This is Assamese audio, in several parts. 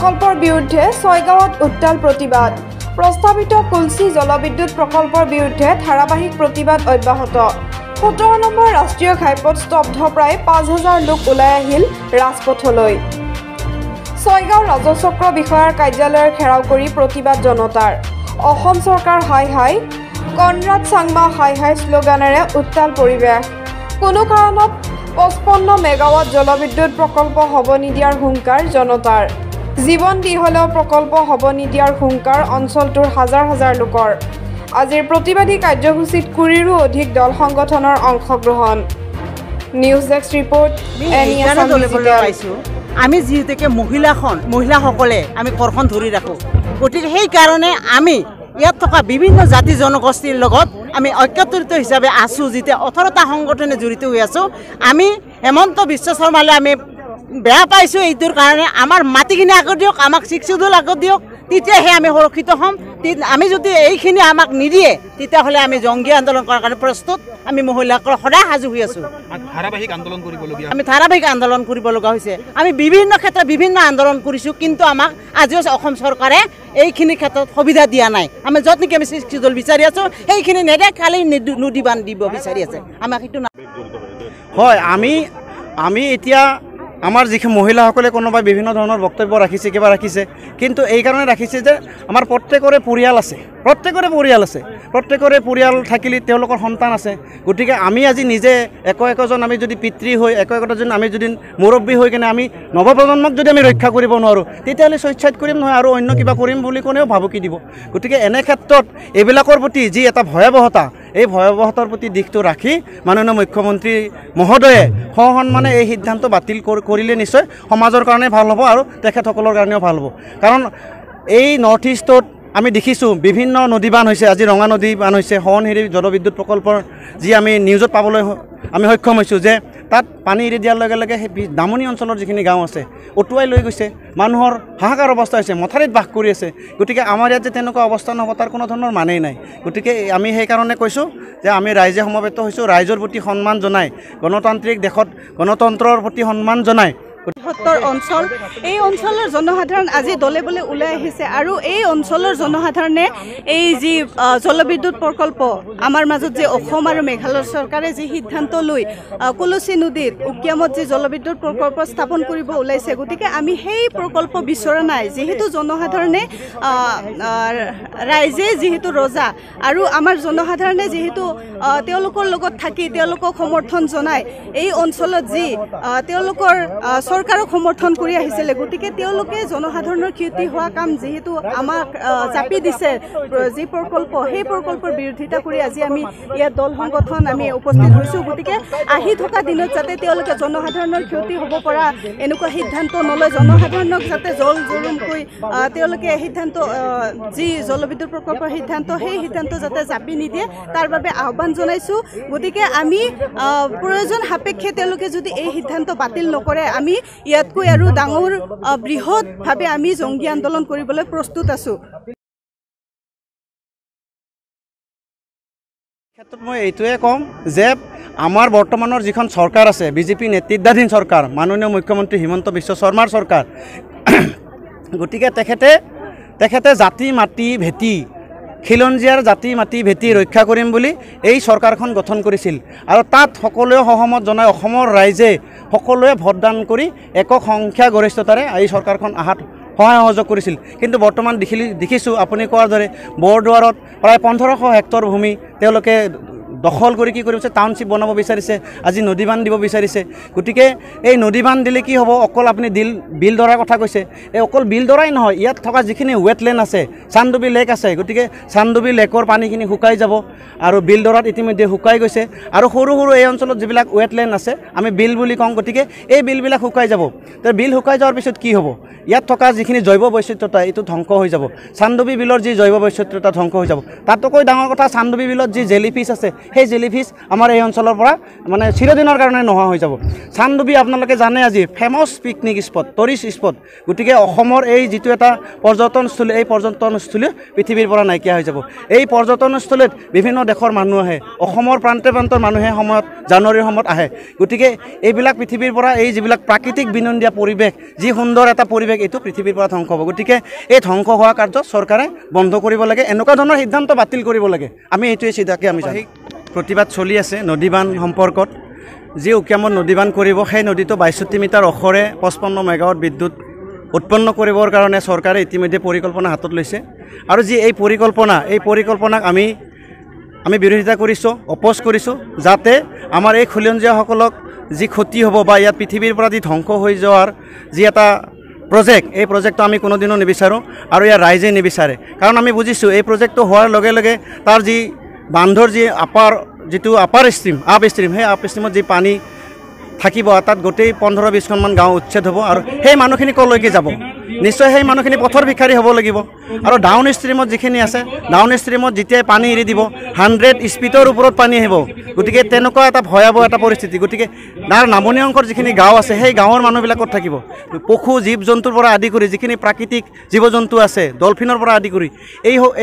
প্ৰকল্পৰ বিৰুদ্ধে ছয়গাঁৱত উত্তাল প্ৰতিবাদ প্ৰস্তাৱিত কুলচি জলবিদ্যুৎ প্ৰকল্পৰ বিৰুদ্ধে ধাৰাবাহিক প্ৰতিবাদ অব্যাহত ১৭ নম্বৰ ৰাষ্ট্ৰীয় ঘাইপথ স্তব্ধ প্ৰায় ৫,০০০ লোক ওলাই আহিল ৰাজপথলৈ ছয়গাঁও ৰাজচক্ৰ বিষয়াৰ কাৰ্যালয়ৰ ঘেৰাও কৰি প্ৰতিবাদ জনতাৰ অসম চৰকাৰ হাই হাই কনৰাড চাংমা হাই হাই শ্লোগানেৰে উত্তাল পৰিৱেশ কোনো কাৰণত ৫৫ মেগাৱাট জলবিদ্যুৎ প্ৰকল্প হ'ব নিদিয়াৰ হুংকাৰ জনতাৰ জীৱন দি হলেও প্ৰকল্প হ'ব নিদিয়াৰ হুংকাৰ অঞ্চলটোৰ হাজাৰ হাজাৰ লোকৰ আজিৰ প্ৰতিবাদী কাৰ্যসূচীত ২০ৰো অধিক দল সংগঠনৰ অংশগ্ৰহণ নিউজ ডেস্ক ৰিপৰ্ট আমি যিহেতুকে মহিলাসকলে আমি কৰখন ধৰি ৰাখোঁ গতিকে সেইকাৰণে আমি ইয়াত থকা বিভিন্ন জাতি জনগোষ্ঠীৰ লগত আমি ঐক্যত্ৰিত হিচাপে আছোঁ যেতিয়া ১৮টা সংগঠনে জড়িত হৈ আছোঁ আমি হেমন্ত বিশ্ব শৰ্মালৈ আমি বেয়া পাইছোঁ এইটোৰ কাৰণে আমাৰ মাটিখিনি আগত দিয়ক আমাক শিক্ষুদল আগত দিয়ক তেতিয়াহে আমি সুৰক্ষিত হ'ম আমি যদি এইখিনি আমাক নিদিয়ে তেতিয়াহ'লে আমি জংগী আন্দোলন কৰাৰ কাৰণে প্ৰস্তুত আমি মহিলাসকল সদায় সাজু হৈ আছোঁ আমি ধাৰাবাহিক আন্দোলন কৰিব লগা হৈছে আমি বিভিন্ন ক্ষেত্ৰত বিভিন্ন আন্দোলন কৰিছোঁ কিন্তু আমাক আজিও অসম চৰকাৰে এইখিনি ক্ষেত্ৰত সুবিধা দিয়া নাই আমি য'ত নেকি আমি শিক্ষুদল বিচাৰি আছোঁ সেইখিনি নেদে খালি নদী বান্ধ দিব বিচাৰি আছে আমাক সেইটো হয় আমি এতিয়া আমাৰ যিখিনি মহিলাসকলে কোনোবাই বিভিন্ন ধৰণৰ বক্তব্য ৰাখিছে কিবা ৰাখিছে কিন্তু এই কাৰণে ৰাখিছে যে আমাৰ প্ৰত্যেকৰে পৰিয়াল আছে প্ৰত্যেকৰে পৰিয়াল থাকিলে তেওঁলোকৰ সন্তান আছে গতিকে আমি আজি নিজে একজন আমি যদি পিতৃ হৈ একজন আমি যদি মুৰব্বী হৈ কিনে আমি নৱপ্ৰজন্মক যদি আমি ৰক্ষা কৰিব নোৱাৰোঁ তেতিয়াহ'লে সুইচাইড কৰিম নহয় আৰু অন্য কিবা কৰিম বুলি কোনেও ভাবুকি দিব গতিকে এনে ক্ষেত্ৰত এইবিলাকৰ প্ৰতি যি এটা ভয়াৱহতা এই ভয়াৱহতাৰ প্ৰতি দিশটো ৰাখি মাননীয় মুখ্যমন্ত্ৰী মহোদয়ে সসন্মানে এই সিদ্ধান্ত বাতিল কৰিলে নিশ্চয় সমাজৰ কাৰণে ভাল হ'ব আৰু তেখেতসকলৰ কাৰণেও ভাল হ'ব কাৰণ এই নৰ্থ ইষ্টত আমি দেখিছোঁ বিভিন্ন নদী বান্ধ হৈছে আজি ৰঙা নদী বান্ধ হৈছে সোৱণশিৰি জলবিদ্যুৎ প্ৰকল্পৰ যি আমি নিউজত পাবলৈ আমি সক্ষম হৈছোঁ যে তাত পানী এৰি দিয়াৰ লগে লগে সেই নামনি অঞ্চলৰ যিখিনি গাঁও আছে উটুৱাই লৈ গৈছে মানুহৰ হাহাকাৰ অৱস্থা হৈছে মথাৰিত বাস কৰি আছে গতিকে আমাৰ ইয়াত যে তেনেকুৱা অৱস্থা নহ'ব তাৰ কোনো ধৰণৰ মানেই নাই গতিকে আমি সেইকাৰণে কৈছোঁ যে আমি ৰাইজে সমবেত হৈছোঁ ৰাইজৰ প্ৰতি সন্মান জনাই গণতান্ত্ৰিক দেশত গণতন্ত্ৰৰ প্ৰতি সন্মান জনাই অঞ্চল এই অঞ্চলৰ জনসাধাৰণ আজি দলে বলে ওলাই আহিছে আৰু এই অঞ্চলৰ জনসাধাৰণে এই যি জলবিদ্যুৎ প্ৰকল্প আমাৰ মাজত যে অসম আৰু মেঘালয় চৰকাৰে যি সিদ্ধান্ত লৈ কুলচি নদীত উকিয়ামত যি জলবিদ্যুৎ প্ৰকল্প স্থাপন কৰিব ওলাইছে গতিকে আমি সেই প্ৰকল্প বিচৰা নাই যিহেতু জনসাধাৰণে ৰাইজে যিহেতু ৰজা আৰু আমাৰ জনসাধাৰণে যিহেতু তেওঁলোকৰ লগত থাকি তেওঁলোকক সমৰ্থন জনায় এই অঞ্চলত যি তেওঁলোকৰ চৰকাৰক সমৰ্থন কৰি আহিছিলে গতিকে তেওঁলোকে জনসাধাৰণৰ ক্ষতি হোৱা কাম যিহেতু আমাক চাপি দিছে যি প্ৰকল্প সেই প্ৰকল্পৰ বিৰোধিতা কৰি আজি আমি ইয়াত দল সংগঠন আমি উপস্থিত হৈছোঁ গতিকে আহি থকা দিনত যাতে তেওঁলোকে জনসাধাৰণৰ ক্ষতি হ'ব পৰা এনেকুৱা সিদ্ধান্ত নলয় জনসাধাৰণক যাতে জলজুৰুমকৈ তেওঁলোকে সিদ্ধান্ত যি জলবিদ্যুৎ প্ৰকল্পৰ সিদ্ধান্ত সেই সিদ্ধান্ত যাতে চাপি নিদিয়ে তাৰ বাবে আহ্বান জনাইছোঁ গতিকে আমি প্ৰয়োজন সাপেক্ষে তেওঁলোকে যদি এই সিদ্ধান্ত বাতিল নকৰে আমি ইয়াতকৈ আৰু ডাঙৰ বৃহৎভাৱে আমি জংগী আন্দোলন কৰিবলৈ প্ৰস্তুত আছোঁ ক্ষেত্ৰত মই এইটোৱে ক'ম যে আমাৰ বৰ্তমানৰ যিখন চৰকাৰ আছে বিজেপি নেতৃত্বাধীন চৰকাৰ মাননীয় মুখ্যমন্ত্ৰী হিমন্ত বিশ্ব শৰ্মাৰ চৰকাৰ গতিকে তেখেতে জাতি মাটি ভেটি খিলঞ্জীয়াৰ জাতি মাটি ভেটি ৰক্ষা কৰিম বুলি এই চৰকাৰখন গঠন কৰিছিল আৰু তাত সকলোৱে সহমত জনাই অসমৰ ৰাইজে সকলোৱে ভোটদান কৰি একক সংখ্যাগৰিষ্ঠতাৰে এই চৰকাৰখন আহাত সহায় সহযোগ কৰিছিল কিন্তু বৰ্তমান দেখিছোঁ আপুনি কোৱাৰ দৰে বৰদুৱাৰত প্ৰায় ১৫০০ হেক্টৰ ভূমি তেওঁলোকে দখল কৰি কি কৰিছে টাউনশ্বিপ বনাব বিচাৰিছে আজি নদী বান্ধ দিব বিচাৰিছে গতিকে এই নদী বান্ধ দিলে কি হ'ব অকল আপুনি বিল ধৰাৰ কথা কৈছে এই অকল বিল ধৰাই নহয় ইয়াত থকা যিখিনি ৱেটলেণ্ড আছে চান্দুবি লেক আছে গতিকে চান্দুবি লেকৰ পানীখিনি শুকাই যাব আৰু বিল ধৰাত ইতিমধ্যে শুকাই গৈছে আৰু সৰু সৰু এই অঞ্চলত যিবিলাক ৱেটলেণ্ড আছে আমি বিল বুলি কওঁ গতিকে এই বিলবিলাক শুকাই যাব তো বিল শুকাই যোৱাৰ পিছত কি হ'ব ইয়াত থকা যিখিনি জৈৱ বৈচিত্ৰতা এইটো ধ্বংস হৈ যাব চান্দুবি বিলৰ যি জৈৱ বৈচিত্ৰতা ধ্বংস হৈ যাব তাতকৈ ডাঙৰ কথা চান্দুবি বিলত যি জেলিফিছ আছে সেই জেলিফিছ আমাৰ এই অঞ্চলৰ পৰা মানে চিৰদিনৰ কাৰণে নোহোৱা হৈ যাব। চানডুবি আপোনালোকে জানে আজি famous picnic spot, tourist spot. গতিকে অসমৰ এই যিটো এটা পৰ্যটনস্থলী, এই পৰ্যটনস্থলী পৃথিৱীৰ পৰা নাইকিয়া হৈ যাব। এই পৰ্যটনস্থলীত বিভিন্ন দেশৰ মানুহ আহে, অসমৰ প্ৰান্তে প্ৰান্তৰ মানুহে সময়ত জানুৱাৰীৰ সময়ত আহে। গতিকে এইবিলাক পৃথিৱীৰ পৰা, এই যিবিলাক প্ৰাকৃতিক বিনন্দীয়া পৰিৱেশ, যি সুন্দৰ এটা পৰিৱেশ, এইটো পৃথিৱীৰ পৰা ধ্বংস হ'ব। গতিকে এই ধ্বংস হোৱা কাৰ্য চৰকাৰে বন্ধ কৰিব লাগে, এনেকুৱা ধৰণৰ সিদ্ধান্ত বাতিল কৰিব লাগে। আমি এইটোৱে চিধাকৈ আমি প্ৰতিবাদ চলি আছে নদীবান সম্পৰ্কত। যি উকিয়ামত নদীবান কৰিব, সেই নদীটো ৬২ মিটাৰ ওখৰে ৫৫ মেগাৱাট বিদ্যুৎ উৎপন্ন কৰিবৰ কাৰণে চৰকাৰে ইতিমধ্যে পৰিকল্পনা হাতত লৈছে। আৰু যি এই পৰিকল্পনাক আমি বিৰোধিতা কৰিছোঁ, অপ'জ কৰিছোঁ, যাতে আমাৰ এই খিলঞ্জীয়াসকলক যি ক্ষতি হ'ব বা ইয়াত পৃথিৱীৰ পৰা যি ধ্বংস হৈ যোৱাৰ যি এটা প্ৰজেক্ট, এই প্ৰজেক্টটো আমি কোনোদিনো নিবিচাৰোঁ আৰু ইয়াৰ ৰাইজে নিবিচাৰে। কাৰণ আমি বুজিছোঁ এই প্ৰজেক্টটো হোৱাৰ লগে লগে তাৰ যি বান্ধৰ যি আপাৰ ষ্ট্ৰীম, সেই আপ ষ্ট্ৰীমত যি পানী থাকিব, তাত গোটেই ১৫-২০খনমান গাঁও উচ্ছেদ হ'ব। আৰু সেই মানুহখিনি ক'লৈকে যাব? নিশ্চয় সেই মানুহখিনি পথৰ ভিক্ষাৰী হ'ব লাগিব। আৰু ডাউন ষ্ট্ৰীমত যিখিনি আছে, ডাউন ষ্ট্ৰীমত যেতিয়াই পানী এৰি দিব 100 স্পীডৰ ওপৰত পানী আহিব। গতিকে তেনেকুৱা এটা ভয়াৱহ এটা পৰিস্থিতি। গতিকে তাৰ নামনি অংশৰ যিখিনি গাঁও আছে, সেই গাঁৱৰ মানুহবিলাকত থাকিব পশু জীৱ জন্তুৰ পৰা আদি কৰি যিখিনি প্ৰাকৃতিক জীৱ জন্তু আছে, ডলফিনৰ পৰা আদি কৰি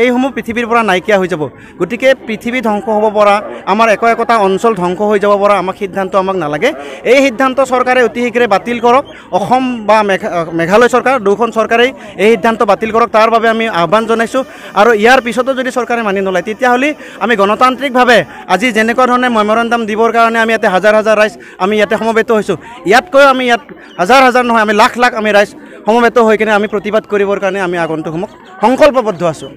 এইসমূহ পৃথিৱীৰ পৰা নাইকিয়া হৈ যাব। গতিকে পৃথিৱী ধ্বংস হ'ব পৰা, আমাৰ একোটা অঞ্চল ধ্বংস হৈ যাব পৰা সিদ্ধান্ত আমাক নালাগে। এই সিদ্ধান্ত চৰকাৰে অতি শীঘ্ৰে বাতিল কৰক। অসম বা মেঘালয় চৰকাৰ, দুখন চৰকাৰেই এই সিদ্ধান্ত বাতিল কৰক, তাৰ বাবে আমি আহ্বান জনাইছোঁ। আৰু ইয়াৰ পিছতো যদি চৰকাৰে মানি নলয়, তেতিয়াহ'লে আমি গণতান্ত্ৰিকভাৱে আজি যেনেকুৱা ধৰণে মেমৰেণ্ডাম দিবৰ কাৰণে আমি ইয়াতে হাজাৰ হাজাৰ ৰাইজ আমি ইয়াতে সমবেত হৈছোঁ, ইয়াতকৈ আমি ইয়াত হাজাৰ হাজাৰ নহয়, আমি লাখ লাখ আমি ৰাইজ সমবেত হৈ কিনে আমি প্ৰতিবাদ কৰিবৰ কাৰণে আমি আগন্তুক সময়ত সংকল্পবদ্ধ আছোঁ।